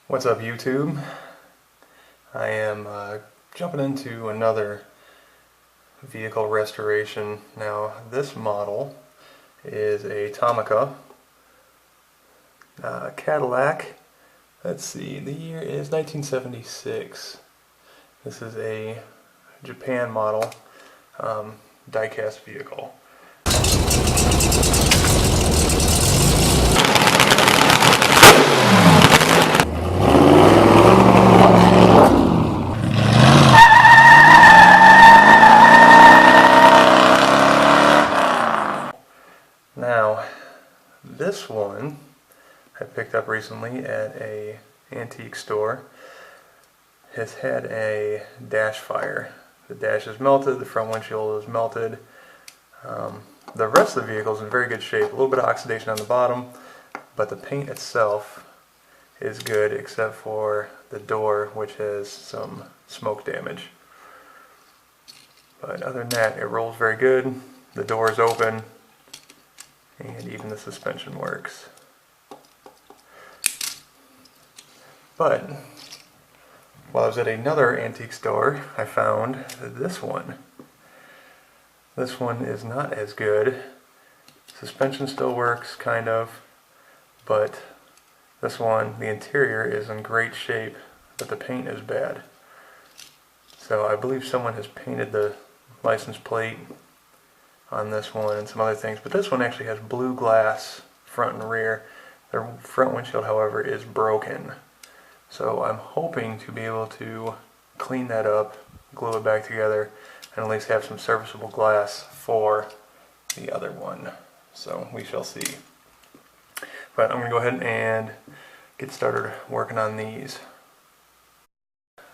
What's up, YouTube? I am jumping into another vehicle restoration. Now, this model is a Tomica Cadillac. Let's see, the year is 1976. This is a Japan model diecast vehicle. Now, this one I picked up recently at a antique store. Has had a dash fire. The dash is melted, the front windshield is melted. The rest of the vehicle is in very good shape. A little bit of oxidation on the bottom, but the paint itself is good except for the door, which has some smoke damage. But other than that, it rolls very good. The door is open, and even the suspension works. But while I was at another antique store, I found this one. This one is not as good. Suspension still works, kind of, but this one, the interior is in great shape, but the paint is bad. So I believe someone has painted the license plate on this one and some other things, but this one actually has blue glass front and rear. The front windshield, however, is broken. So I'm hoping to be able to clean that up, glue it back together, and at least have some serviceable glass for the other one. So we shall see. But I'm going to go ahead and get started working on these.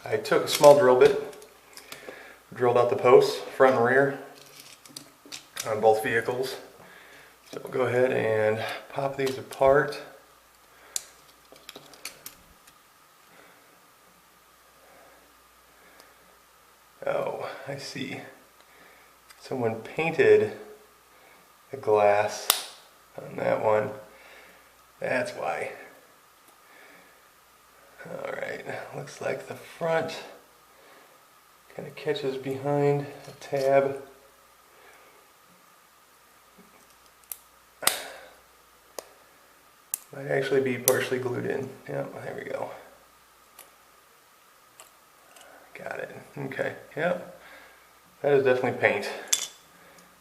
I took a small drill bit, drilled out the posts, front and rear, on both vehicles. So we'll go ahead and pop these apart. Oh, I see. Someone painted the glass on that one. That's why. Alright, looks like the front kind of catches behind a tab. Might actually be partially glued in. Yep, there we go. Got it. Okay, yep. That is definitely paint.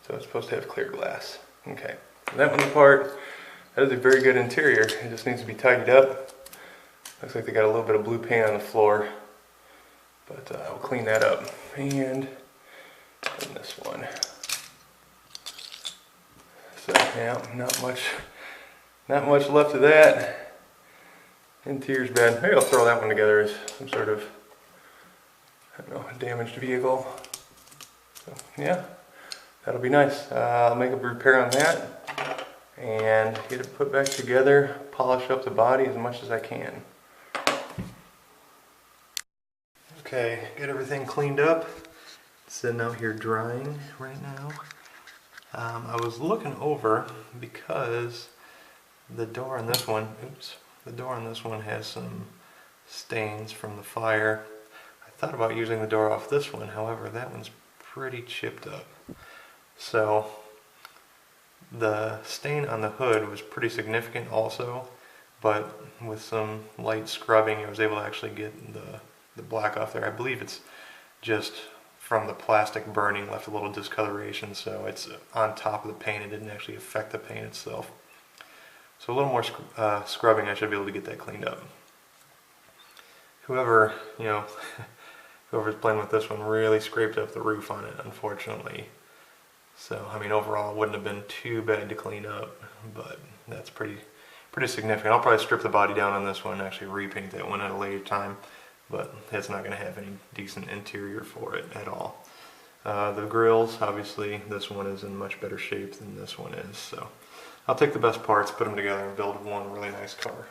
So it's supposed to have clear glass. Okay, that one apart. That is a very good interior. It just needs to be tidied up. Looks like they got a little bit of blue paint on the floor. But I'll clean that up. And this one. So yeah, not much left of that. Interior's bad. Maybe I'll throw that one together as some sort of, I don't know, a damaged vehicle. So yeah, that'll be nice. I'll make a repair on that and get it put back together, polish up the body as much as I can. Okay, get everything cleaned up. It's sitting out here drying right now. I was looking over because the door on this one, the door on this one has some stains from the fire. I thought about using the door off this one, however, that one's pretty chipped up. So the stain on the hood was pretty significant also, but with some light scrubbing I was able to actually get the black off there. I believe it's just from the plastic burning left a little discoloration, so it's on top of the paint. It didn't actually affect the paint itself. So a little more scrubbing, I should be able to get that cleaned up. Whoever's playing with this one really scraped up the roof on it, unfortunately. So, I mean, overall it wouldn't have been too bad to clean up, but that's pretty significant. I'll probably strip the body down on this one and actually repaint that one at a later time, but it's not going to have any decent interior for it at all. The grills, obviously, this one is in much better shape than this one is, so I'll take the best parts, put them together, and build one really nice car.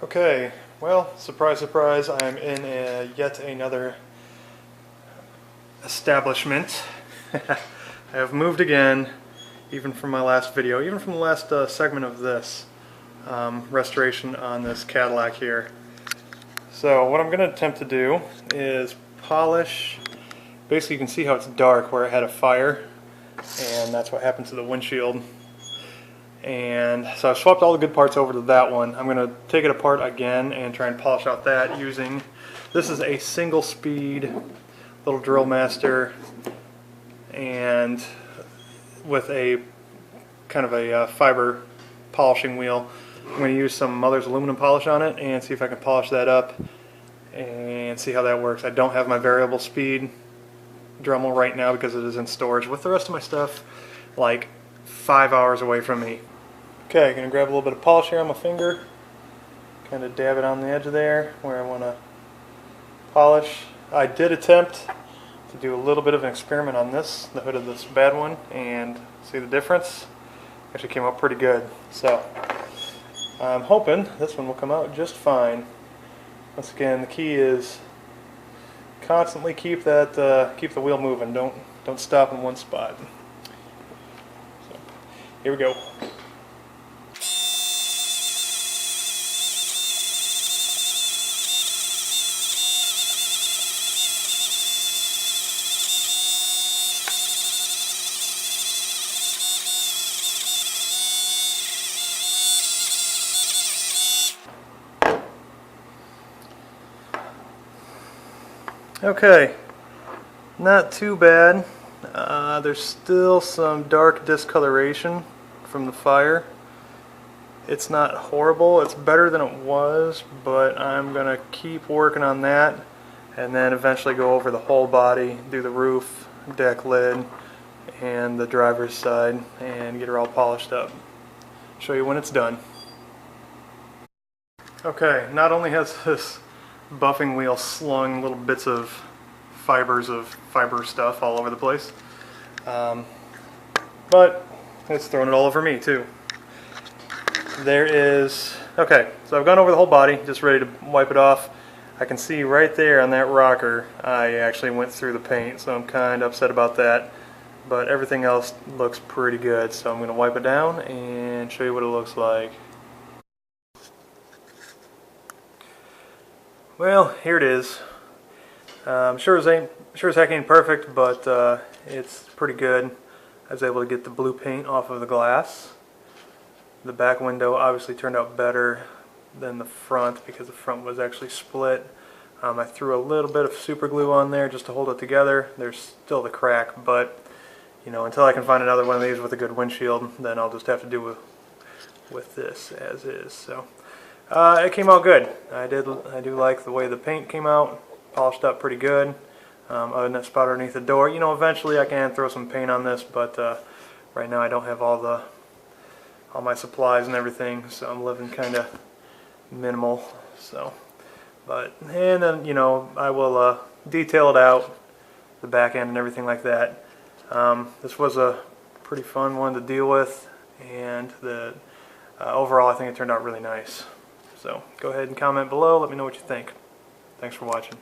Okay, well, surprise, surprise, I'm in yet another establishment. I have moved again, even from my last video, even from the last segment of this. restoration on this Cadillac here. So what I'm going to attempt to do is polish. Basically you can see how it's dark where it had a fire, and that's what happened to the windshield. And so I swapped all the good parts over to that one. I'm going to take it apart again and try and polish out that using, this is a single speed little drill master, and with a kind of a fiber polishing wheel. I'm going to use some Mother's aluminum polish on it and see if I can polish that up and see how that works. I don't have my variable speed Dremel right now because it is in storage with the rest of my stuff like 5 hours away from me. Okay, I'm going to grab a little bit of polish here on my finger, kind of dab it on the edge of there where I want to polish. I did attempt to do a little bit of an experiment on this, the hood of this bad one, and see the difference. Actually came out pretty good. So I'm hoping this one will come out just fine. Once again, the key is constantly keep the wheel moving. Don't stop in one spot. So, here we go. Okay, not too bad. There's still some dark discoloration from the fire. It's not horrible, it's better than it was, but I'm going to keep working on that and then eventually go over the whole body, do the roof, deck lid, and the driver's side, and get her all polished up. Show you when it's done. Okay, not only has this buffing wheel slung little bits of fiber stuff all over the place, but it's throwing it all over me too. There is, okay, so I've gone over the whole body, just ready to wipe it off. I can see right there on that rocker I actually went through the paint, so I'm kind of upset about that, but everything else looks pretty good. So I'm going to wipe it down and show you what it looks like. Well, here it is. Sure as heck ain't perfect, but it's pretty good. I was able to get the blue paint off of the glass. The back window obviously turned out better than the front because the front was actually split. I threw a little bit of super glue on there just to hold it together. There's still the crack, but you know, until I can find another one of these with a good windshield, then I'll just have to do with this as is. So it came out good. I do like the way the paint came out, polished up pretty good. Other than that spot underneath the door, you know, eventually I can throw some paint on this, but right now I don't have all my supplies and everything, so I'm living kind of minimal. So, and then, you know, I will detail it out, the back end and everything like that. This was a pretty fun one to deal with, and overall I think it turned out really nice. So go ahead and comment below, let me know what you think. Thanks for watching.